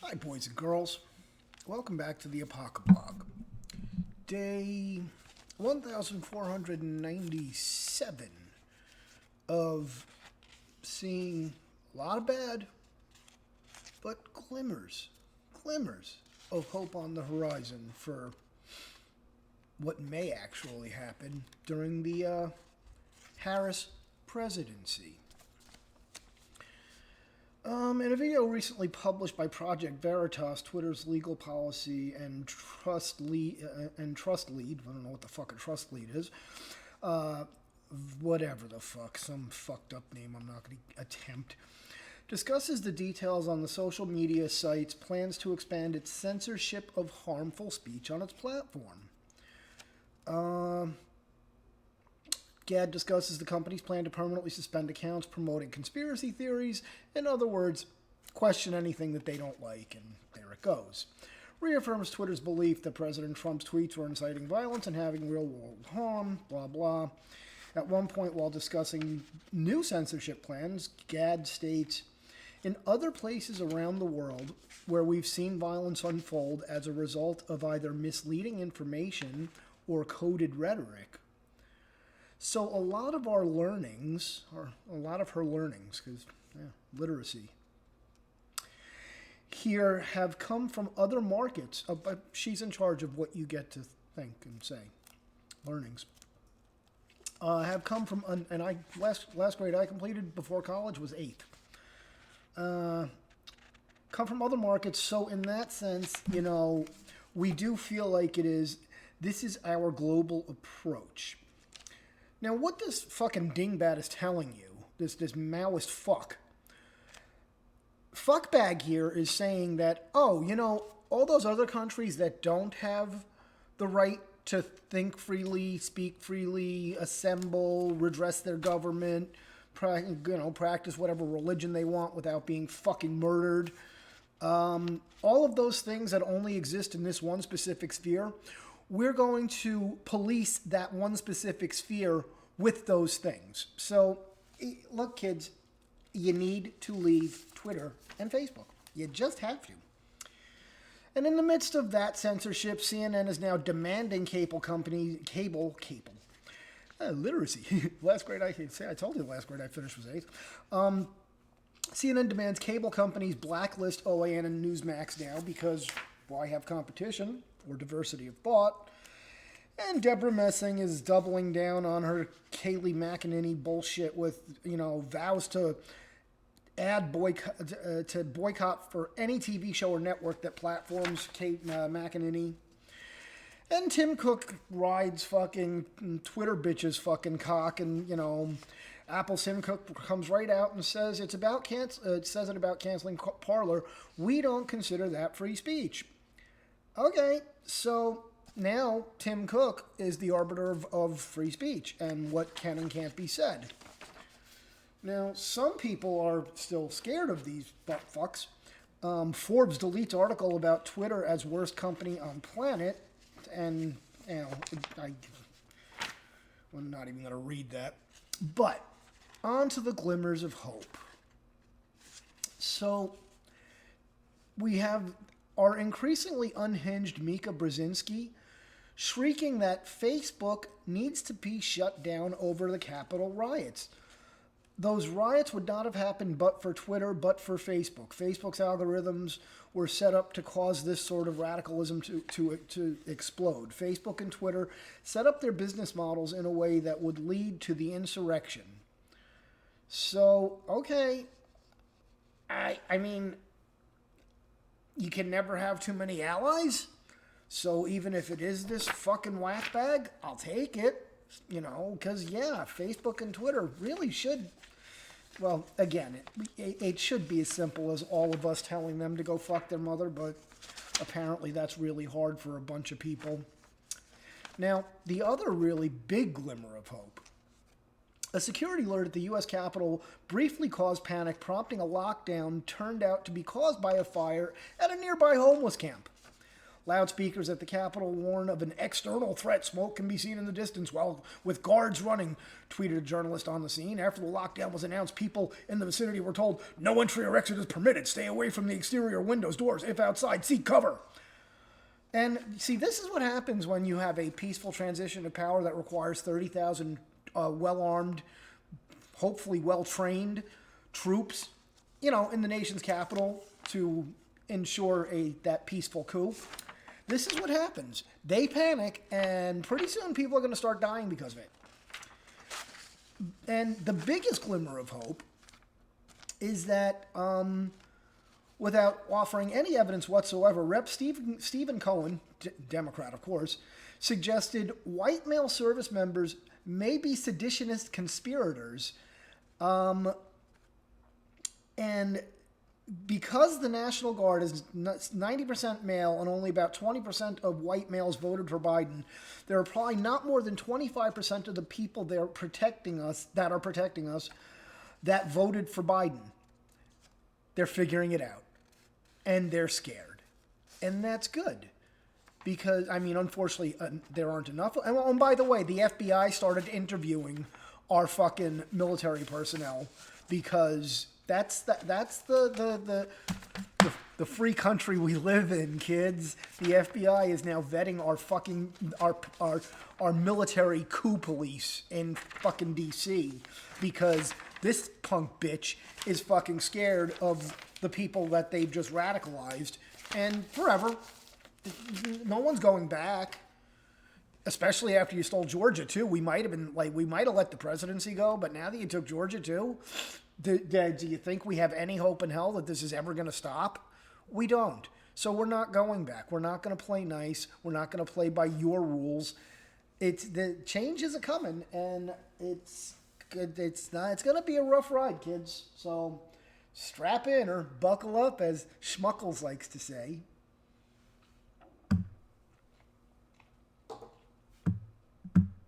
Hi, boys and girls. Welcome back to the Apocablog. Day 1497 of seeing a lot of bad, but glimmers of hope on the horizon for what may actually happen during the Harris presidency. In a video recently published by Project Veritas, Twitter's legal policy and trust lead, I don't know what the fuck a trust lead is, whatever the fuck, some fucked up name I'm not going to attempt, discusses the details on the social media site's plans to expand its censorship of harmful speech on its platform. GAD discusses the company's plan to permanently suspend accounts promoting conspiracy theories. In other words, question anything that they don't like, and there it goes. Reaffirms Twitter's belief that President Trump's tweets were inciting violence and having real-world harm, blah, blah. At one point, while discussing new censorship plans, GAD states, in other places around the world where we've seen violence unfold as a result of either misleading information or coded rhetoric, so a lot of our learnings, or a lot of her learnings, because literacy, here have come from other markets. But she's in charge of what you get to think and say. Learnings. Have come from, and last grade I completed before college was 8th. Come from other markets, so in that sense, we do feel like this is our global approach. Now, what this fucking dingbat is telling you, this Maoist fuckbag here is saying that, all those other countries that don't have the right to think freely, speak freely, assemble, redress their government, practice whatever religion they want without being fucking murdered, all of those things that only exist in this one specific sphere, we're going to police that one specific sphere with those things. So, look, kids, you need to leave Twitter and Facebook. You just have to. And in the midst of that censorship, CNN is now demanding literacy. Last grade I told you the last grade I finished was 8th. CNN demands cable companies blacklist OAN and Newsmax now because why have competition or diversity of thought? And Deborah Messing is doubling down on her Kayleigh McEnany bullshit with, vows to boycott for any TV show or network that platforms Kate McEnany. And Tim Cook rides fucking Twitter bitches fucking cock, and, Apple's Tim Cook comes right out and says it about canceling Parler. We don't consider that free speech. Okay, so now Tim Cook is the arbiter of free speech and what can and can't be said. Now, some people are still scared of these butt fucks. Forbes deletes article about Twitter as worst company on planet, and I'm not even going to read that. But on to the glimmers of hope. So we have our increasingly unhinged Mika Brzezinski shrieking that Facebook needs to be shut down over the Capitol riots. Those riots would not have happened but for Twitter, but for Facebook. Facebook's algorithms were set up to cause this sort of radicalism to explode. Facebook and Twitter set up their business models in a way that would lead to the insurrection. So, okay, I mean, you can never have too many allies. So even if it is this fucking whack bag, I'll take it, because, Facebook and Twitter really should, well, again, it should be as simple as all of us telling them to go fuck their mother, but apparently that's really hard for a bunch of people. Now, the other really big glimmer of hope. A security alert at the U.S. Capitol briefly caused panic, prompting a lockdown turned out to be caused by a fire at a nearby homeless camp. Loudspeakers at the Capitol warn of an external threat. Smoke can be seen in the distance while with guards running, tweeted a journalist on the scene. After the lockdown was announced, people in the vicinity were told no entry or exit is permitted. Stay away from the exterior windows, doors. If outside, seek cover. And see, this is what happens when you have a peaceful transition of power that requires 30,000 well-armed, hopefully well-trained troops, in the nation's capital to ensure that peaceful coup. This is what happens. They panic, and pretty soon people are going to start dying because of it. And the biggest glimmer of hope is that, without offering any evidence whatsoever, Rep. Stephen Cohen, Democrat of course, suggested white male service members may be seditionist conspirators, and because the National Guard is 90% male and only about 20% of white males voted for Biden, there are probably not more than 25% of the people that are protecting us that voted for Biden. They're figuring it out, and they're scared, and that's good. Because, unfortunately, there aren't enough. And by the way, the FBI started interviewing our fucking military personnel because that's the free country we live in, kids. The FBI is now vetting our military coup police in fucking DC because this punk bitch is fucking scared of the people that they've just radicalized, and forever. No one's going back, especially after you stole Georgia too. We might have let the presidency go, but now that you took Georgia too, do you think we have any hope in hell that this is ever going to stop? We don't. So we're not going back. We're not going to play nice. We're not going to play by your rules. The change is coming, and it's good. It's going to be a rough ride, kids. So strap in or buckle up, as Schmuckles likes to say.